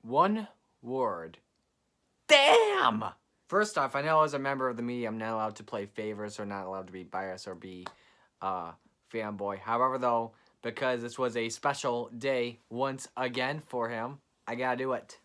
One word. Damn! First off, I know as a member of the media, I'm not allowed to play favorites or not allowed to be biased or be fanboy. However, though, because this was a special day once again for him, I gotta do it.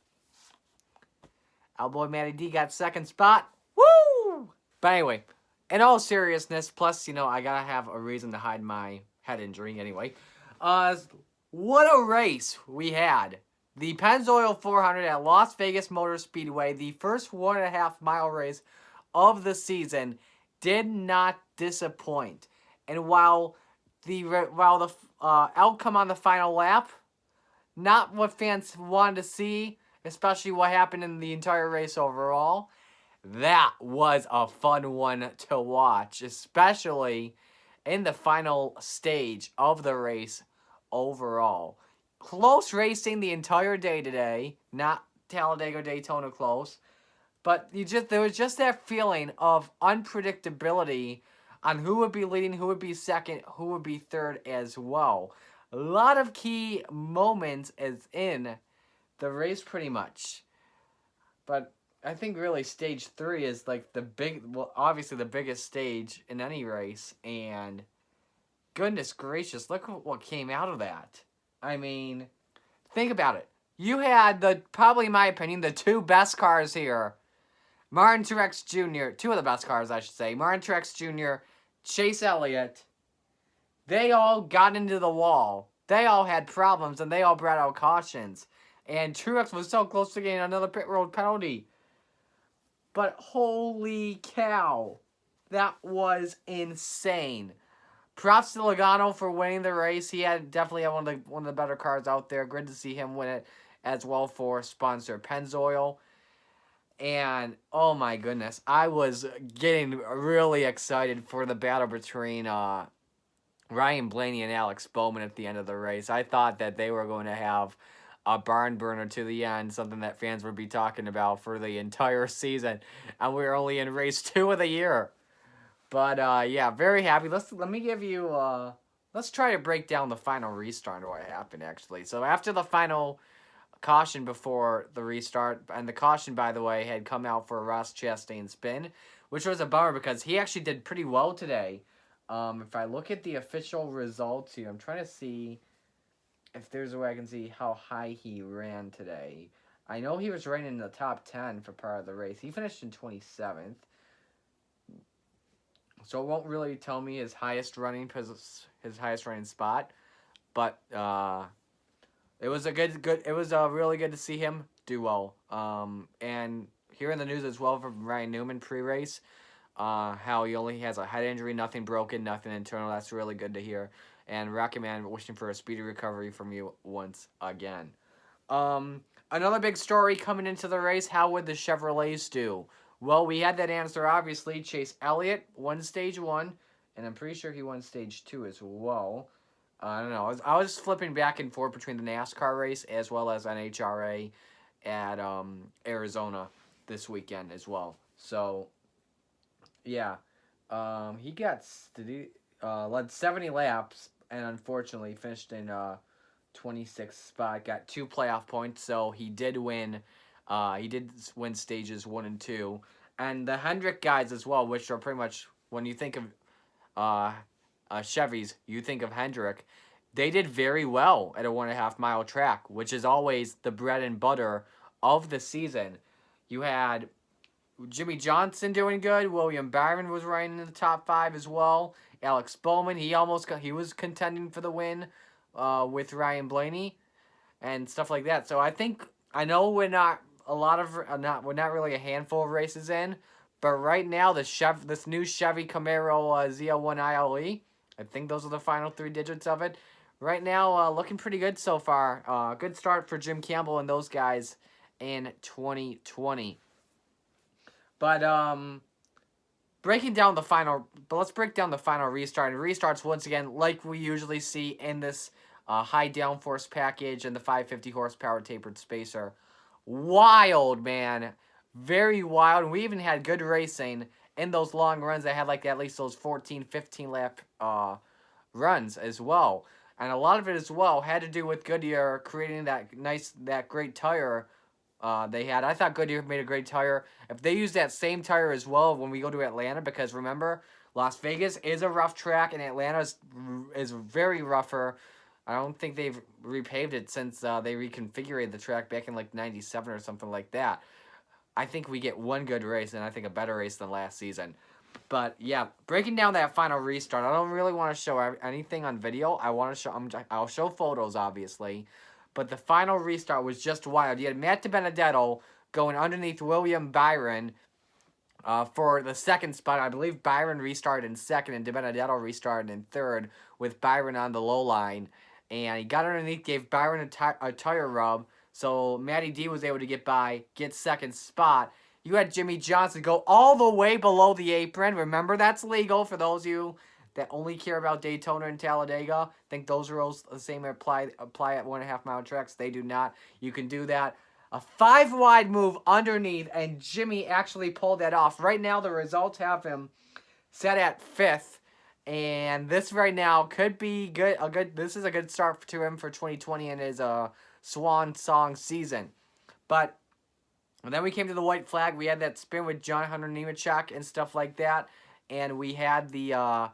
Our boy Matty D got second spot. Woo! But anyway, in all seriousness, plus, I gotta have a reason to hide my head injury anyway. What a race we had. The Pennzoil 400 at Las Vegas Motor Speedway, the first 1.5 mile race of the season, did not disappoint. And while the outcome on the final lap, not what fans wanted to see, especially what happened in the entire race overall, that was a fun one to watch, especially in the final stage of the race overall. Close racing the entire day today, not Talladega Daytona close, but there was just that feeling of unpredictability on who would be leading, who would be second, who would be third as well. A lot of key moments as in the race pretty much. But I think really stage 3 is like obviously the biggest stage in any race, and goodness gracious, look what came out of that. I mean, think about it. You had probably in my opinion, the two best cars here. Martin Truex Jr., two of the best cars I should say. Martin Truex Jr., Chase Elliott. They all got into the wall. They all had problems and they all brought out cautions. And Truex was so close to getting another pit road penalty. But holy cow, that was insane. Props to Logano for winning the race. He definitely had one of the better cars out there. Good to see him win it as well for sponsor Pennzoil. And oh my goodness, I was getting really excited for the battle between Ryan Blaney and Alex Bowman at the end of the race. I thought that they were going to have a barn burner to the end, something that fans would be talking about for the entire season, and we're only in race 2 of the year. But yeah, very happy. Let me give you let's try to break down the final restart and what happened actually. So after the final caution before the restart, and the caution, by the way, had come out for Ross Chastain's spin, which was a bummer because he actually did pretty well today. If I look at the official results here, I'm trying to see if there's a way I can see how high he ran today. I know he was running in the top 10 for part of the race. He finished in 27th. So it won't really tell me his highest running spot, but it was really good to see him do well. And hearing the news as well from Ryan Newman pre-race, how he only has a head injury, nothing broken, nothing internal. That's really good to hear. And Rocky Man, wishing for a speedy recovery from you once again. Another big story coming into the race, how would the Chevrolets do? Well, we had that answer, obviously. Chase Elliott won Stage 1, and I'm pretty sure he won Stage 2 as well. I don't know. I was flipping back and forth between the NASCAR race as well as NHRA at Arizona this weekend as well. So, yeah. He led 70 laps, and unfortunately finished in 26th spot. Got 2 playoff points, so he did win. He did win stages 1 and 2. And the Hendrick guys as well, which are pretty much, when you think of Chevys, you think of Hendrick. They did very well at a 1.5 mile track, which is always the bread and butter of the season. You had Jimmy Johnson doing good. William Byron was running in the top 5 as well. Alex Bowman, he was contending for the win with Ryan Blaney and stuff like that. So I know we're not really a handful of races in, but right now this new Chevy Camaro Z01 ILE, I think those are the final 3 digits of it. Right now, looking pretty good so far. Good start for Jim Campbell and those guys in 2020. But let's break down the final restart. And restarts once again, like we usually see in this high downforce package and the 550 horsepower tapered spacer. Wild, man. Very wild. And we even had good racing in those long runs. They had like at least those 14, 15 lap runs as well. And a lot of it as well had to do with Goodyear creating that great tire they had. I thought Goodyear made a great tire. If they use that same tire as well when we go to Atlanta, because remember, Las Vegas is a rough track and Atlanta is very rougher. I don't think they've repaved it since they reconfigured the track back in like '97 or something like that. I think we get one good race, and I think a better race than last season. But yeah, breaking down that final restart, I don't really want to show anything on video. I want to show. I'll show photos, obviously, but the final restart was just wild. You had Matt DiBenedetto going underneath William Byron for the second spot. I believe Byron restarted in second, and DiBenedetto restarted in third, with Byron on the low line. And he got underneath, gave Byron a tire rub, so Matty D was able to get second spot. You had Jimmy Johnson go all the way below the apron. Remember, that's legal for those of you that only care about Daytona and Talladega. Think those rules the same apply at 1.5 mile tracks. They do not. You can do that. A 5-wide move underneath, and Jimmy actually pulled that off. Right now, the results have him set at 5th, and this right now could be good. This is a good start to him for 2020 and his swan song season. But and then we came to the white flag. We had that spin with John Hunter Nemechek and stuff like that. And we had the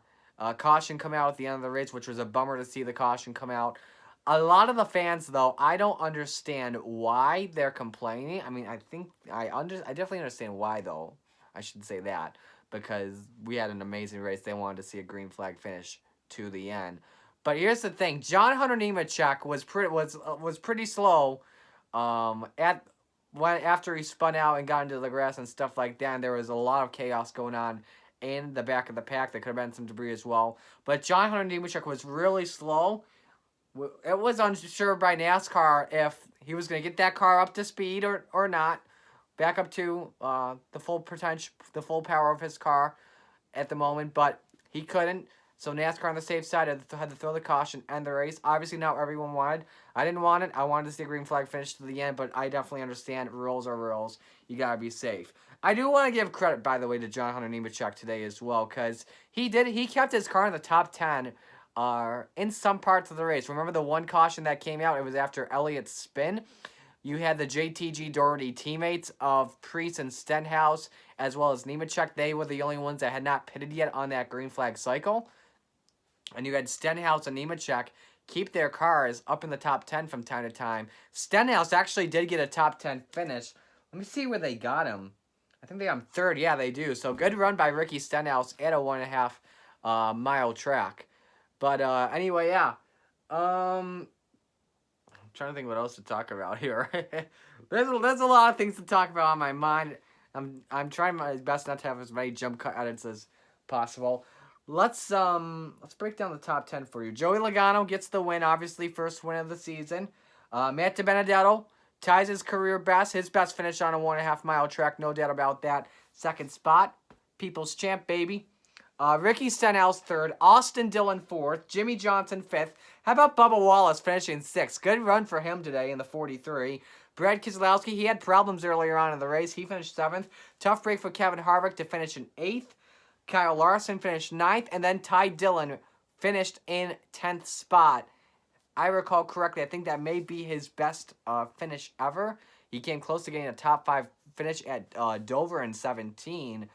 caution come out at the end of the race, which was a bummer to see the caution come out. A lot of the fans, though, I don't understand why they're complaining. I mean, I definitely understand why, though. I should say that. Because we had an amazing race. They wanted to see a green flag finish to the end. But here's the thing. John Hunter Nemechek was pretty slow after he spun out and got into the grass and stuff like that. And there was a lot of chaos going on in the back of the pack. There could have been some debris as well. But John Hunter Nemechek was really slow. It was unsure by NASCAR if he was going to get that car up to speed or not. Back up to the full potential, the full power of his car at the moment. But he couldn't. So NASCAR on the safe side had to throw the caution and the race. Obviously not everyone wanted. I didn't want it. I wanted to see a green flag finish to the end, but I definitely understand rules are rules. You gotta be safe. I do want to give credit, by the way, to John Hunter Nemechek today as well, because he kept his car in the top 10 in some parts of the race. Remember the one caution that came out? It was after Elliott's spin. You had the JTG Doherty teammates of Priest and Stenhouse, as well as Nemechek. They were the only ones that had not pitted yet on that green flag cycle. And you had Stenhouse and Nemechek keep their cars up in the top 10 from time to time. Stenhouse actually did get a top 10 finish. Let me see where they got him. I think they got him third. Yeah, they do. So good run by Ricky Stenhouse at a 1.5 mile track. But anyway, yeah. I'm trying to think what else to talk about here. there's a lot of things to talk about on my mind. I'm trying my best not to have as many jump cut edits as possible. Let's break down the top 10 for you. Joey Logano gets the win, obviously first win of the season. Matt DiBenedetto ties his career best, his best finish on a 1.5 mile track, no doubt about that. Second spot, People's Champ, baby. Ricky Stenhouse third, Austin Dillon fourth, Jimmy Johnson fifth. How about Bubba Wallace finishing sixth? Good run for him today in the 43. Brad Keselowski, he had problems earlier on in the race. He finished seventh. Tough break for Kevin Harvick to finish in eighth. Kyle Larson finished 9th, and then Ty Dillon finished in 10th spot. I recall correctly, I think that may be his best finish ever. He came close to getting a top 5 finish at Dover in 17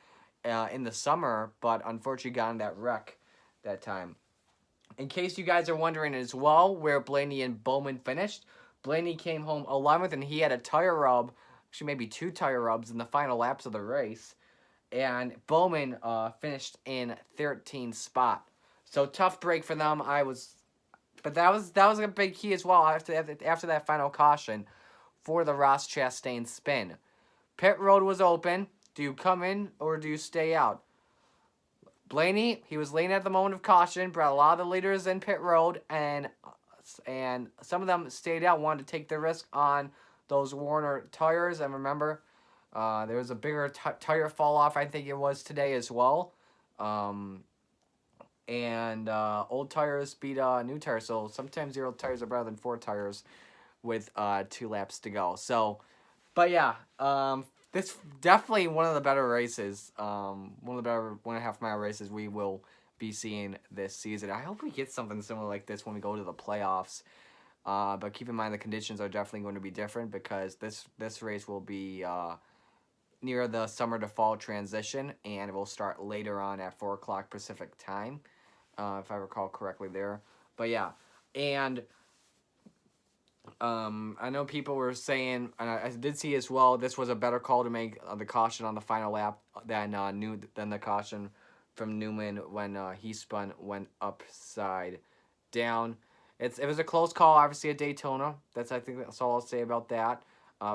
in the summer, but unfortunately got in that wreck that time. In case you guys are wondering as well where Blaney and Bowman finished, Blaney came home 11th, and he had a tire rub, actually maybe 2 tire rubs in the final laps of the race. And Bowman finished in 13th spot. So tough break for them. But that was a big key as well after that final caution for the Ross Chastain spin. Pit road was open. Do you come in or do you stay out? Blaney, he was leaning at the moment of caution, brought a lot of the leaders in pit road, and some of them stayed out, wanted to take the risk on those Warner tires. And remember, there was a bigger tire fall off, I think it was today as well. Old tires beat new tires. So sometimes 0 tires are better than 4 tires with 2 laps to go. So, but yeah, this definitely one of the better races. One of the better 1.5 mile races we will be seeing this season. I hope we get something similar like this when we go to the playoffs. But keep in mind the conditions are definitely going to be different because this race will be near the summer to fall transition, and it will start later on at 4 o'clock Pacific time, if I recall correctly there. But yeah, and I know people were saying, and I did see as well, this was a better call to make the caution on the final lap than the caution from Newman when he went upside down. It was a close call, obviously, at Daytona. I think that's all I'll say about that,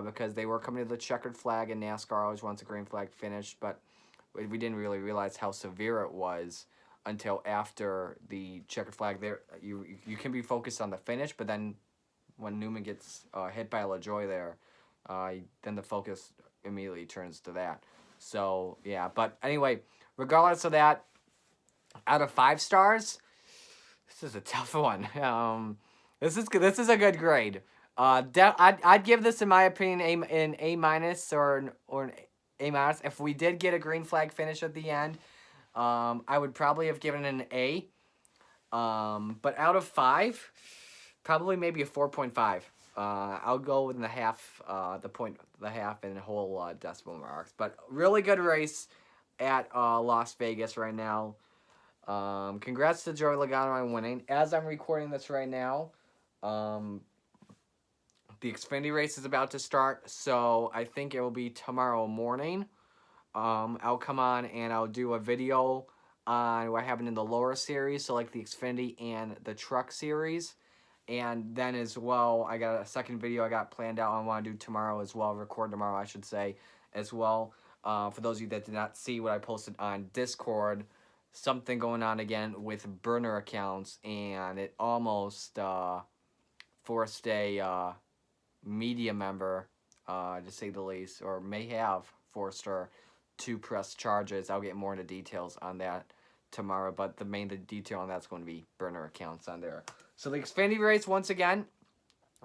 because they were coming to the checkered flag, and NASCAR always wants a green flag finish, but we didn't really realize how severe it was until after the checkered flag. There, you can be focused on the finish, but then when Newman gets hit by LaJoie there, then the focus immediately turns to that. So, yeah. But anyway, regardless of that, out of 5 stars, this is a tough one. This is a good grade. I'd give this, in my opinion, an A minus or an A minus. If we did get a green flag finish at the end, I would probably have given it an A. But out of 5, probably maybe a 4.5. I'll go within the half, the half and whole decimal marks. But really good race at Las Vegas right now. Congrats to Joey Logano on winning. As I'm recording this right now, the Xfinity race is about to start, so I think it will be tomorrow morning. I'll come on and I'll do a video on what happened in the lower series, so like the Xfinity and the Truck series. And then as well, I got a second video I got planned out I want to do tomorrow as well, record tomorrow, I should say, as well. For those of you that did not see what I posted on Discord, something going on again with burner accounts, and it almost forced a media member, to say the least, or may have forced her to press charges. I'll get more into details on that tomorrow, but the main detail on that's going to be burner accounts on there. So the Xfinity race, once again,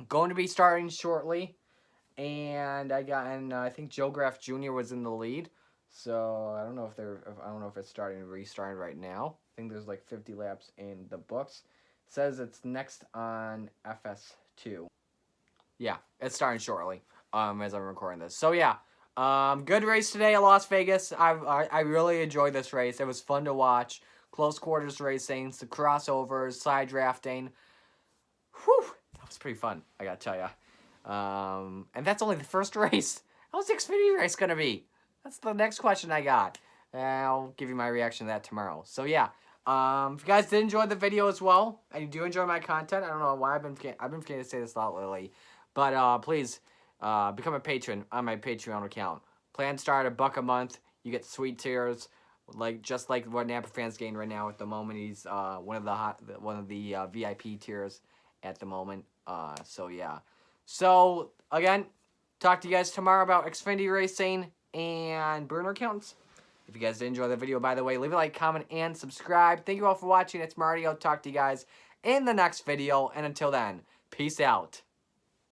going to be starting shortly, and I think Joe Graff Jr. was in the lead. So I don't know if it's restarting right now. I think there's like 50 laps in the books. It says it's next on FS2. Yeah, it's starting shortly. As I'm recording this. So yeah, good race today at Las Vegas. I really enjoyed this race. It was fun to watch. Close quarters racing, some crossovers, side drafting. Whew, that was pretty fun, I gotta tell you. And that's only the first race. How's the Xfinity race gonna be? That's the next question I got. I'll give you my reaction to that tomorrow. So yeah, if you guys did enjoy the video as well, and you do enjoy my content, I don't know why I've been forgetting to say this a lot lately, but please become a patron on my Patreon account. Plan start $1 a month. You get sweet tiers, just like what Napa fans gain right now at the moment. He's one of the VIP tiers at the moment. So yeah. So again, talk to you guys tomorrow about Xfinity racing and burner counts. If you guys did enjoy the video, by the way, leave a like, comment, and subscribe. Thank you all for watching. It's Marty. I'll talk to you guys in the next video. And until then, peace out.